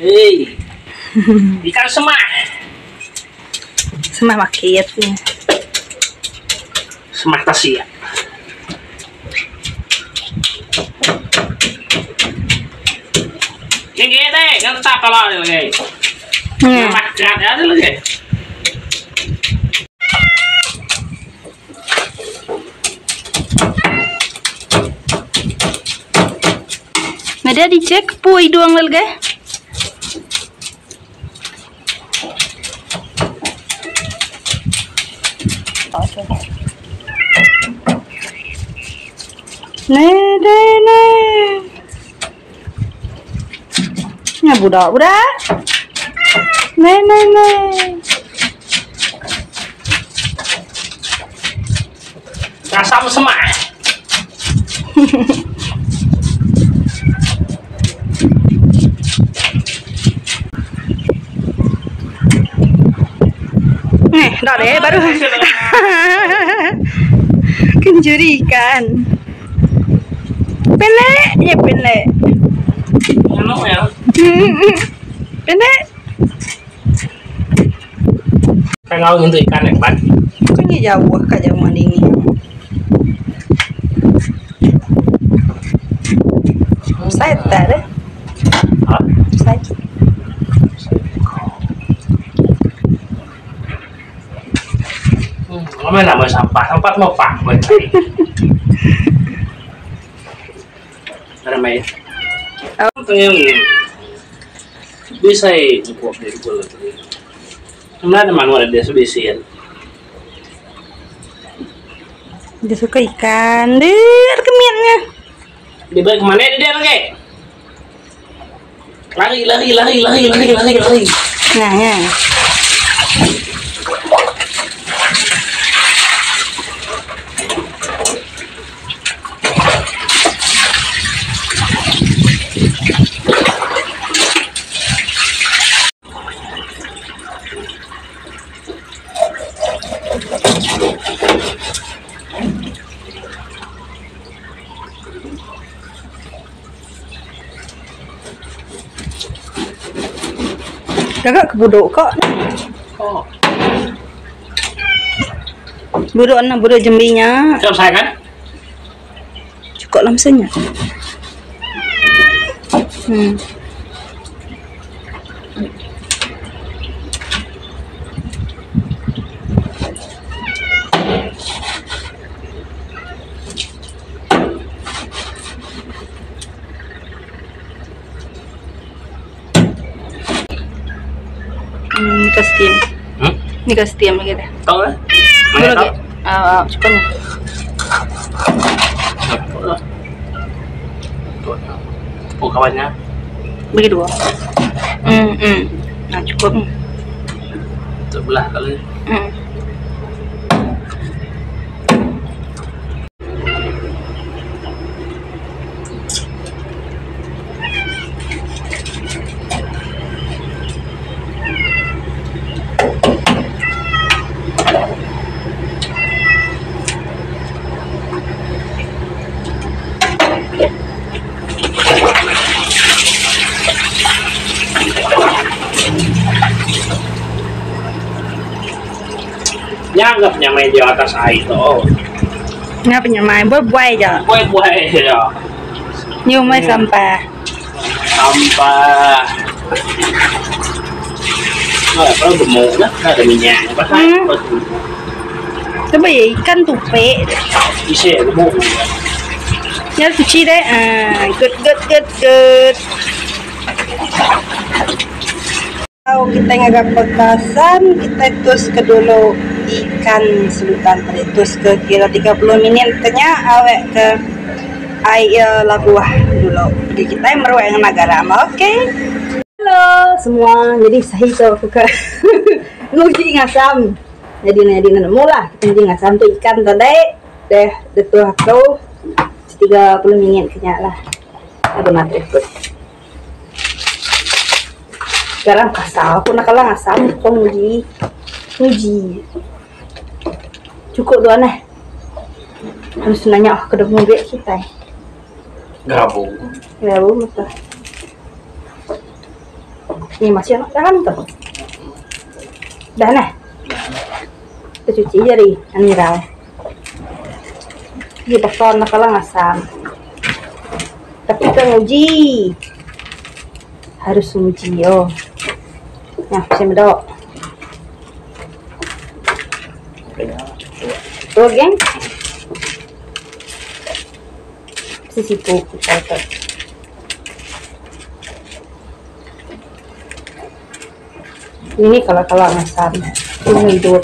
Hei, ikan semah. Semah makiat nih. Semah tasia. Yang gede, nggak tak kalau lagi. Makan ada lagi. Ada dicek pui doang lagi. Oke. Ne. Ya budak. Ne. Rasa semah. Dah deh baru. Kencuri ikan. Pendek. Ano ya? Pendek. Kangau untuk ikan yang ban. Kan jauh kajauhan ini. Saya tak deh. Saya. Kamu nak mau sampah mau pak buat tadi. Ada main. Tengok ni. Bisa cukup dari bola tadi. Mana ada manual dia sebesian. Dia suka ikan. Deh, kemiannya. Di balik kemana dia lagi? Lari. Nah, ya. Agak kebudok kok. Oh. Budok jembinya. Siap saya kan? Cukup lamsanya. Ini kasih tiam lagi deh. Tahu lah. Mana tahu? Cukup. Oh kawannya. Bagi 2. Nah cukup. Sebelah kali. Nggak penyamai di atas air tuh. Nggak penyamai, buai aja. Buai ya. Nyumai sampah. Nah, kalau gemuk lah, ada minyaknya pas. Coba ya ikan tupe. Isi gemuk. Ya cuci deh. Good. Kalau kita ngagak pekasan, kita tus ke dulu ikan selutan tus ke kira 30 menit tanya awek ke air labuah dulu. Jadi kita yang meruak yang negara oke. Halo semua, jadi saya itu aku ke nuji ngasam. Jadi nemu lah kita nuji ngasam tuh ikan tadi deh detuh aku 30 menit kenya lah. Aku nak ikut. Sekarang kasar aku nak kalah ngasam kau nuji cukup tuan harus nanya ke depan mobil kita gabung betul Ini masih anak dalam tuh. Dah nah. Kita cuci jari aniral. Dia bakal nakalang asam. Tapi kita nguji. Harus nguji yo. Nah, saya medok. Tuh, geng. Sisipu kita itu. Ini kalau asam. Ini hidup.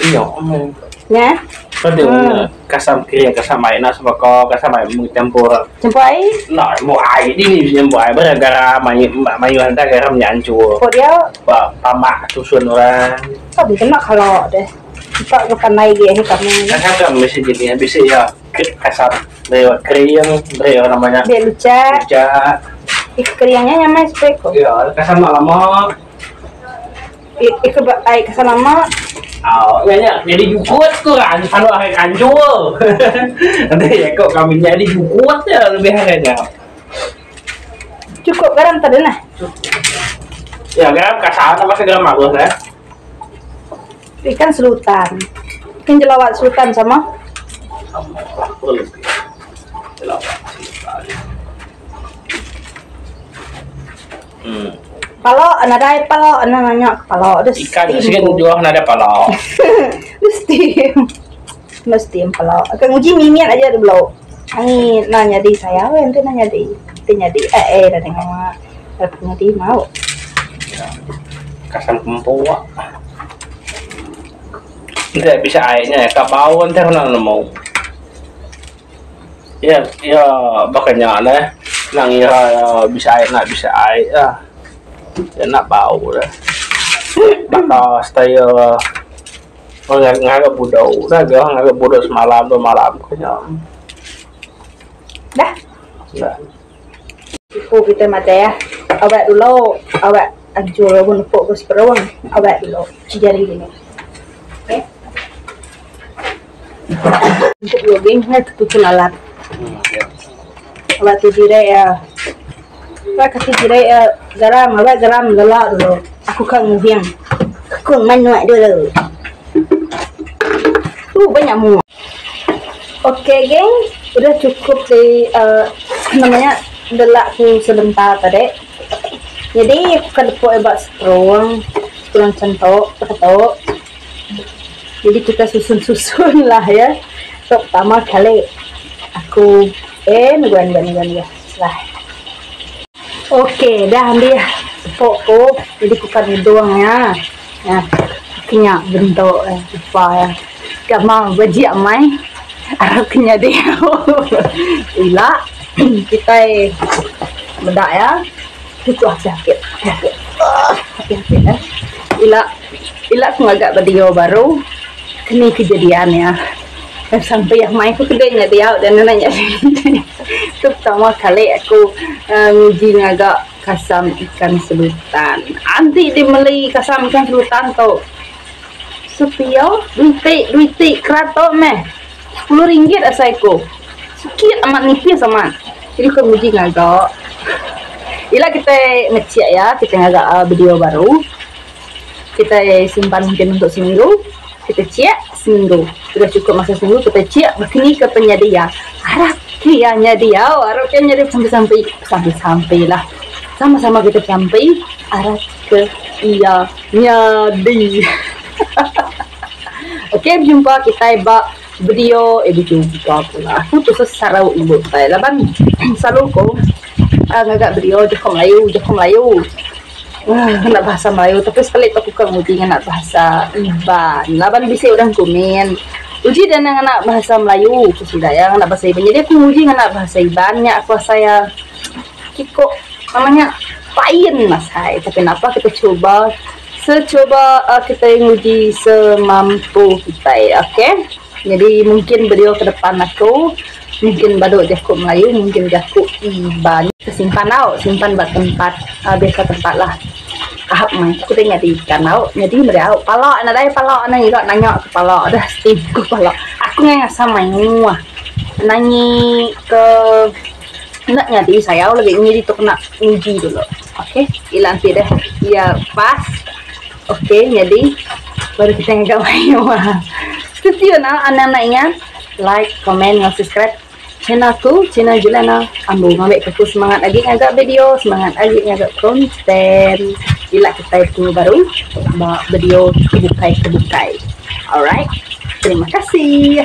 Iya, Ya. Có đường kasam kia kasam ai na sama ko kasam ai mu tempura. Jempai. Nah, mau ai di ni mau ai gara-gara mayu anda garam nyancu. Kok dia Pamak susun orang. kok bisa nak kalau deh. Kita bukan naik dia ni kami. Kasam kan mesti jadi bisa ya kasam lewat kriang, lewat namanya. Dia luca. Luca. Ikriangnya nyamai speko. Ya, kasam lama. Ai kesalama. Oh, ya, jadi jukut tuh kan, kalau hari kancul. Nanti ya kok kami jadi jukut ya lebih harganya. Cukup garam tadi nah. Ya garam kasar sama garam bagus ya. Ikan selutan. Ikan jelawat selutan sama. Lebih. Jelawat. Palo, anadai palo, nanya palo. Ikan sekian jual ada palo. Mesti palo. Akan uji mimian aja dulu. Ini nanya di saya, nanti nanya di, dan dengan punya di mau. Kasam kempua. Tidak bisa airnya, kabau nanti orang mau. Ya, bakanya lah. Nang ira bisa air, nak bisa air. Ya nak bau dah. Bakal style ngagak budau. Dah gak ngagak budau semalam kenyang. Dah. Dah. Kita mata ya. Awak dulu, awak hancur pun fokus perawang. Awak dulu. Jari gini. Oke. Untuk jogging, tutup alat. Awak tidur ya. Awak tidur ya. Garam galak dulu. Aku kan ngubiang. Aku manuak dulu. Banyak muat. Oke, geng. Udah cukup di namanya delak ku sebentar tadi. Jadi aku kan depok ebak seterong centok, ketok. Jadi kita susun lah ya. So, pertama kali aku nuan ya. Lah. Oke, dah ambil tepokku. Jadi kukan doang ya. Nah, kenyak bentuk apa ya. Gamang baju amai. Arabnya dia. Ila kita bedak ya. Itu sakit. Sakit ya. Ila aku agak video baru. Ini kejadiannya. Sampai yang main aku kedainya dia dan nanya itu pertama kali aku nguji ngagak kasam ikan selutan. Nanti dimeli kasam ikan selutan tuh supaya duit keratok meh 10 ringgit asaiku sikit amat nipis sama. Jadi aku nguji ngagak. Ila kita ngecek ya, kita ngagak video baru. Kita simpan mungkin untuk seminggu. Kita cek seminggu, sudah cukup masa seminggu kita cek begini ke penyedia. Harap kianya dia, harapnya dia sampai lah. Sama-sama kita sampai harap ke iya nyadi. Oke, jumpa kita ebak video jumpa pula. Aku tuh sarau ibu saya laban selalu ko ngagak video Joko Melayu. Nak bahasa Melayu tapi sekali aku kemudian nak bahasa Iban laban bisa orang komen uji dan nak bahasa Melayu sudah ya nak bahasa Iban jadi aku uji nak bahasa Ibannya aku saya kiko namanya pain mas hai tapi kenapa kita coba kita nguji semampu kita ya oke. Jadi mungkin video ke depan aku mungkin baru Joko Melayu mungkin Joko Iban simpan buat tempat biasa tempat lah ahap main aku tanya di kanau jadi mereka palak ada palak nanya ke palak dah setiap palak aku nggak sama nanya ke nak jadi saya lagi ini itu kena uji dulu. Oke, hilang tidak ya pas. Oke, jadi baru kita ngagawain wah. Setuju na anak-anaknya like, comment, dan subscribe channelku, channel Juliana. Ambil ngambil ke semangat lagi ngagak video, semangat lagi ngagak konten. Bila kita itu baru video kebukai. Alright, terima kasih.